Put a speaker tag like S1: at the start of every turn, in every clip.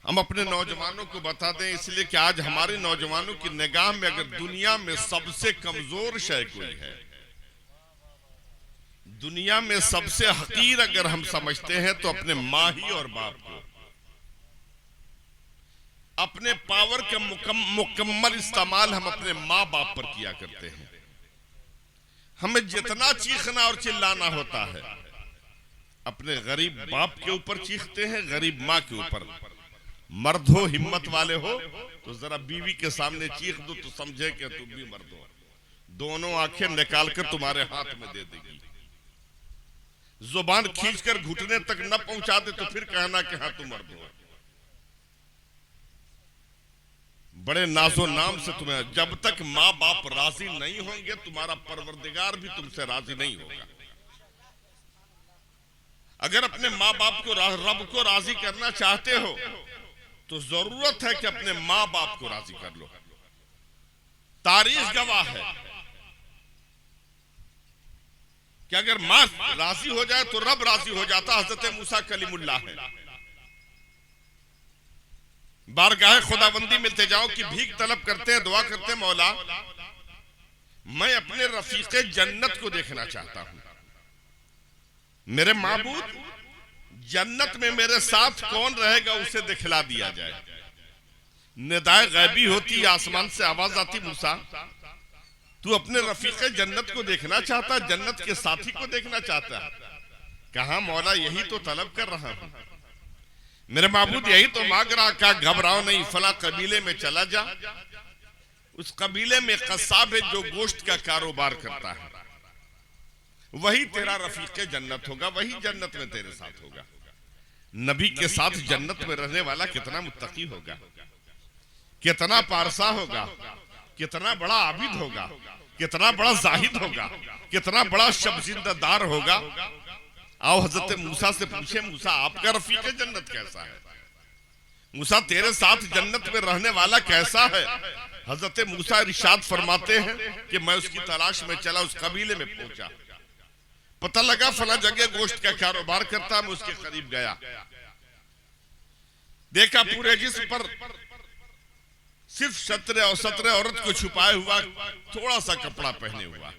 S1: हम अपने नौजवानों को बता दें, इसलिए कि आज हमारे नौजवानों की निगाह में अगर दुनिया में सबसे कमजोर शय कोई है, दुनिया में सबसे हकीर अगर हम समझते हैं तो अपने माँ ही और बाप को। अपने पावर का मुकम्मल इस्तेमाल हम अपने माँ बाप पर किया करते हैं। हमें जितना चीखना और चिल्लाना होता है अपने गरीब बाप के ऊपर चीखते हैं, गरीब माँ के ऊपर। मर्द हो, हिम्मत वाले हो तो जरा बीवी के सामने चीख दो तो समझे कि तुम भी मर्द हो, दोनों आंखें निकालकर तुम्हारे हाथ में दे देगी। जुबान खींचकर घुटने तक न पहुंचा दे तो फिर कहना कि हाँ तुम मर्द हो। बड़े नाजो नाम से तुम्हें, जब तक माँ बाप राजी नहीं होंगे तुम्हारा परवरदिगार भी तुमसे राजी नहीं होगा। अगर अपने माँ बाप को, रब को राजी करना चाहते हो तो जरूरत है कि अपने माँ बाप को राजी कर लो। तारीख गवाह है कि अगर माँ राजी हो जाए तो रब राजी हो जाता। हजरत मूसा कलीमुल्लाह है, बारगाह खुदाबंदी मिलते जाओ कि भीख तलब करते हैं, दुआ करते हैं, मौला मैं अपने रफीके जन्नत को देखना चाहता हूं। मेरे माबूद, जन्नत में मेरे साथ कौन रहेगा उसे दिखला दिया जाए। निदाए गैबी होती, आसमान से आवाज आती, मूसा तू अपने रफीके जन्नत को देखना चाहता, जन्नत के साथी को देखना चाहता। कहा मौला यही तो तलब कर रहा हूं। मेरे माबूद यही तो मांग रहा। क्या घबराओ नहीं, फला कबीले में चला जा, उस कबीले में कसाब है जो गोश्त का कारोबार करता है, वही तेरा रफीके जन्नत होगा, वही जन्नत में तेरे साथ होगा। नबी के साथ जन्नत में रहने वाला कितना मुत्तकी होगा, कितना पारसा होगा, कितना बड़ा आबिद होगा, कितना बड़ा जाहिद होगा, कितना बड़ा शब्जिंदादार होगा। आओ हजरत मूसा से पूछे, मूसा आपका रफीक जन्नत कैसा है? मूसा तेरे साथ जन्नत में रहने वाला कैसा है? हजरत मूसा इरशाद फरमाते हैं कि मैं उसकी तलाश में चला, उस कबीले में पहुंचा, पता लगा फला जगह गोश्त का कारोबार करता, मैं उसके करीब गया, देखा पूरे जिस्म पर सिर्फ 17 औरत को छुपाए हुआ थोड़ा सा कपड़ा पहने हुआ।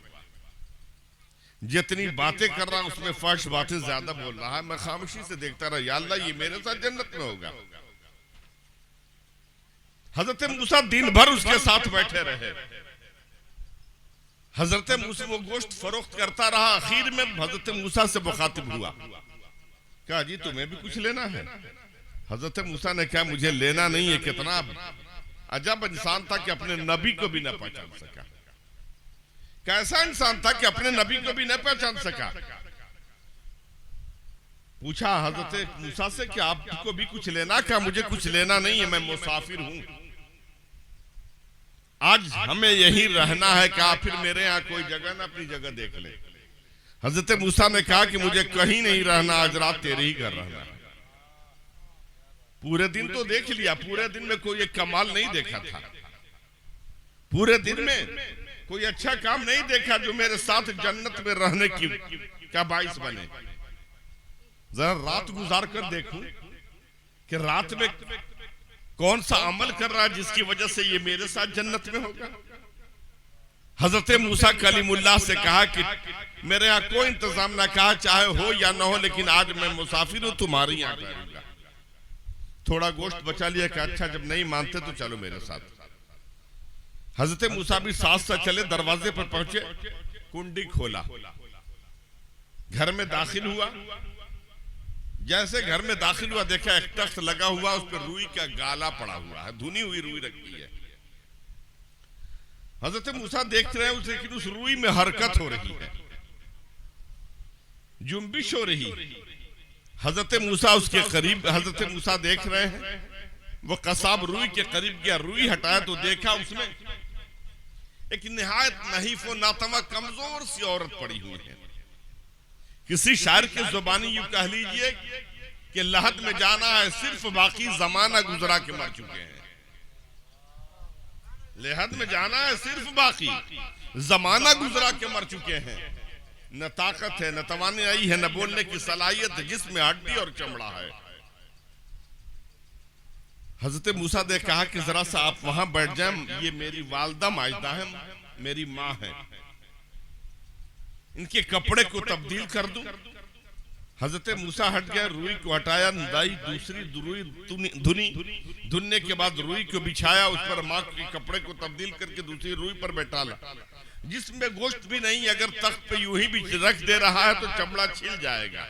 S1: जितनी बातें कर रहा उसमें फर्श बातें ज्यादा बोल रहा है। मैं खामोशी से देखता रहा, या अल्लाह ये मेरे साथ जन्नत में होगा। हजरत मूसा दिन भर उसके साथ बैठे रहे। हजरत मूसा वो गोश्त फरोख्त करता रहा। आखिर में हजरत मूसा से मुखातिब हुआ, कहा जी तुम्हें भी कुछ लेना है? हजरत मूसा ने कहा मुझे लेना नहीं है। कितना अजब इंसान था कि अपने नबी को भी न पहचान सका। कैसा इंसान था कि अपने नबी को भी न पहचान सका। पूछा हजरत मूसा से कि आपको भी कुछ लेना? क्या मुझे कुछ लेना नहीं है, मैं मुसाफिर हूं, आज हमें यहीं रहना है, क्या फिर मेरे यहाँ कोई जगह ना अपनी जगह देख ले। हजरत मूसा ने कहा कि मुझे कहीं नहीं रहना, आज रात तेरे ही घर रहना है। पूरे दिन तो देख लिया, पूरे दिन में कोई एक कमाल नहीं देखा था, पूरे दिन में कोई अच्छा काम नहीं देखा जो मेरे साथ जन्नत में रहने की क्या बाइस बने। जरा रात गुजार कर देखूं कि रात में कौन सा अमल कर रहा है जिसकी वजह से ये मेरे साथ जन्नत में होगा। हजरत मूसा कलीमुल्लाह से कहा कि मेरे यहाँ कोई इंतजाम ना, कहा चाहे हो या ना हो, लेकिन आज मैं मुसाफिर हूं, तुम्हारे यहाँ ठहरूंगा। थोड़ा गोश्त बचा लिया कि अच्छा जब नहीं मानते तो चलो मेरे साथ। हजरत मूसा भी साथ साथ चले, दरवाजे पर पहुंचे, कुंडी खोला, घर में दाखिल हुआ। जैसे घर में दाखिल हुआ देखा एक तख्त लगा हुआ, उस पर रुई का गाला पड़ा हुआ है, धुनी हुई रुई रखी है। हजरत मूसा देख रहे हैं उसे, लेकिन उस रुई में हरकत हो रही है, जुम्बिश हो रही। हजरत मूसा उसके करीब, हजरत मूसा देख रहे हैं, वो कसाब रुई के करीब गया, रुई हटाया तो देखा उसमें एक निहायत नहीफ व नातवा कमजोर सी औरत पड़ी हुई है। किसी शायर की जुबानी यूं कह लीजिए कि लहद में जाना है सिर्फ, बाकी जमाना गुजरा के मर चुके हैं। लहद में जाना है सिर्फ, बाकी जमाना गुजरा के मर चुके हैं। न ताकत है, न तवानाई है, न बोलने की सलाहियत, जिसमें हड्डी और चमड़ा है। हजरत मूसा ने कहा कि जरा सा आप वहां बैठ जाएं, ये मेरी वालदा माजदा है, मेरी माँ है, इनके कपड़े को तब्दील कर दूं। हजरत मूसा हट गया, रुई को हटाया, दाई दूसरी रुई धुनी, धुनने के बाद रुई को बिछाया, उस पर माँ के कपड़े को तब्दील करके दूसरी रुई पर बैठा ला, जिसमें गोश्त भी नहीं, अगर तख्त पे यूं ही भी रख दे रहा है तो चमड़ा छिल जाएगा,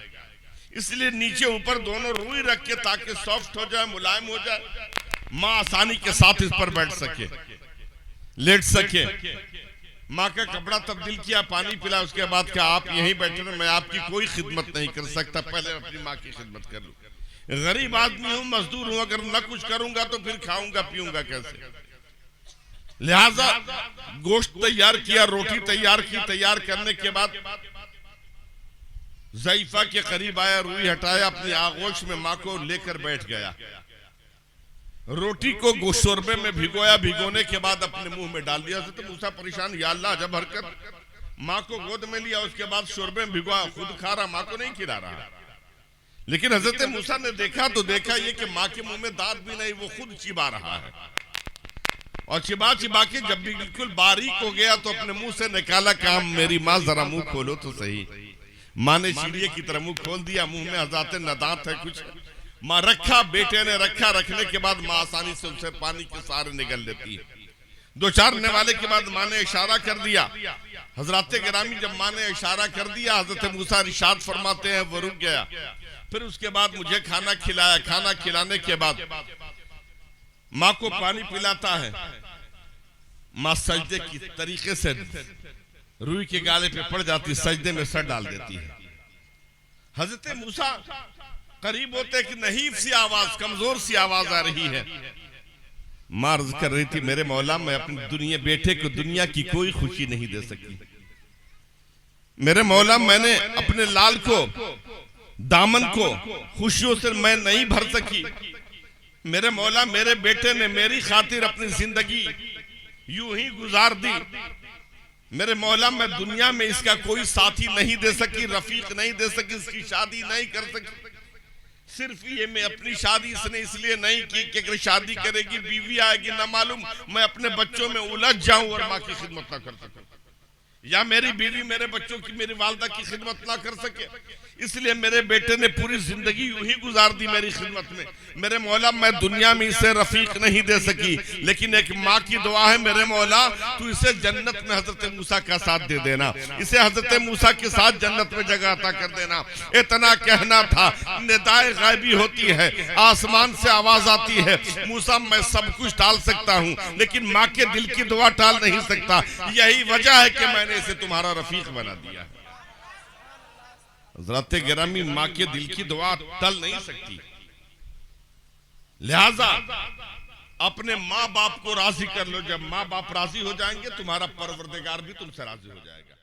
S1: इसलिए नीचे ऊपर दोनों रुई रख के ताकि सॉफ्ट हो जाए, मुलायम हो जाए, माँ आसानी के साथ इस पर बैठ सके, लेट सके। माँ का कपड़ा तब्दील किया, पानी पिला, उसके बाद क्या आप यहीं बैठे रहे, मैं आपकी कोई खिदमत नहीं कर सकता, पहले अपनी माँ की खिदमत कर लूं, गरीब आदमी हूं, मजदूर हूं, अगर न कुछ करूंगा तो फिर खाऊंगा पीऊंगा कैसे। लिहाजा गोश्त तैयार किया, रोटी तैयार की, तैयार करने के बाद ज़ईफा के करीब आया, रुई हटाया, अपनी आगोश में माँ को लेकर बैठ गया, रोटी को शोरबे में भिगोया, भिगोने के बाद अपने मुंह में डाल दिया। तो मूसा परेशान, या अल्लाह, जब हरकत, माँ को गोद में लिया, उसके बाद शोरबे में भिगोया, खुद खा रहा, माँ को नहीं खिला रहा। लेकिन हजरत मूसा ने देखा तो देखा ये कि माँ के मुंह में दांत भी नहीं, वो खुद चिबा रहा है, और चिबा चिबा के जब भी बिल्कुल बारीक हो गया तो अपने मुंह से निकाला, काम मेरी माँ जरा मुंह खोलो तो सही। माँ ने चिड़िए की तरह मुंह खोल दिया, मुंह में हजाते न दांत है कुछ, माँ रखा, बेटे ने रखा, रखने के बाद माँ आसानी से उनसे पानी के सारे निगल लेती है। दो चार निवाले के बाद माँ ने इशारा कर दिया। हजरत गिरामी, जब माँ ने इशारा कर दिया, हजरत मूसा इरशाद फरमाते हैं वो रुक गया, फिर उसके बाद मुझे खाना खिलाया, खाना खिलाने के बाद माँ को पानी पिलाता है, माँ सजदे की तरीके से रुई के गाले पे पड़ जाती, सजदे में सर डाल देती है। हजरत मूसा करीब होते कि नहीफ सी आवाज, कमजोर सी आवाज आ रही है, माँ अर्ज कर रही थी, मेरे मौला, मैं अपने बेटे को दुनिया की कोई खुशी नहीं दे सकी, मेरे मौला, मैंने अपने लाल को, दामन को खुशियों से मैं नहीं भर सकी, मेरे मौला, मेरे बेटे ने मेरी खातिर अपनी जिंदगी यूं ही गुजार दी, मेरे मौला, मैं दुनिया में इसका कोई साथी नहीं दे सकी, रफीक नहीं दे सकी, इसकी शादी नहीं कर सकी। सिर्फ ये मैं अपनी शादी इसने इसलिए नहीं की कि अगर शादी करेगी बीवी आएगी ना मालूम, मैं अपने बच्चों में उलझ जाऊं और माँ की खिदमत ना कर सकूं, या मेरी बीवी मेरे बच्चों की, मेरी वालदा की खिदमत ना कर सके, इसलिए मेरे बेटे ने पूरी जिंदगी यूं ही गुजार दी मेरी खिदमत में। मेरे मौला, मैं दुनिया में इसे रफीक नहीं दे सकी, लेकिन एक माँ की दुआ है, मेरे मौला, तू इसे जन्नत में हजरत मूसा का साथ दे देना, इसे हजरत मूसा के साथ जन्नत में जगह अता कर देना। इतना कहना था, निदाए गायबी होती है, आसमान से आवाज आती है, मूसा, मैं सब कुछ टाल सकता हूँ, लेकिन माँ के दिल की दुआ टाल नहीं सकता, यही वजह है कि मैंने इसे तुम्हारा रफीक बना दिया है। हज़रत गिरामी, माँ के दिल की दुआ टल नहीं सकती, लिहाजा अपने माँ बाप को राजी कर लो, जब माँ बाप राजी हो जाएंगे तुम्हारा परवरदिगार भी तुमसे राजी हो जाएगा।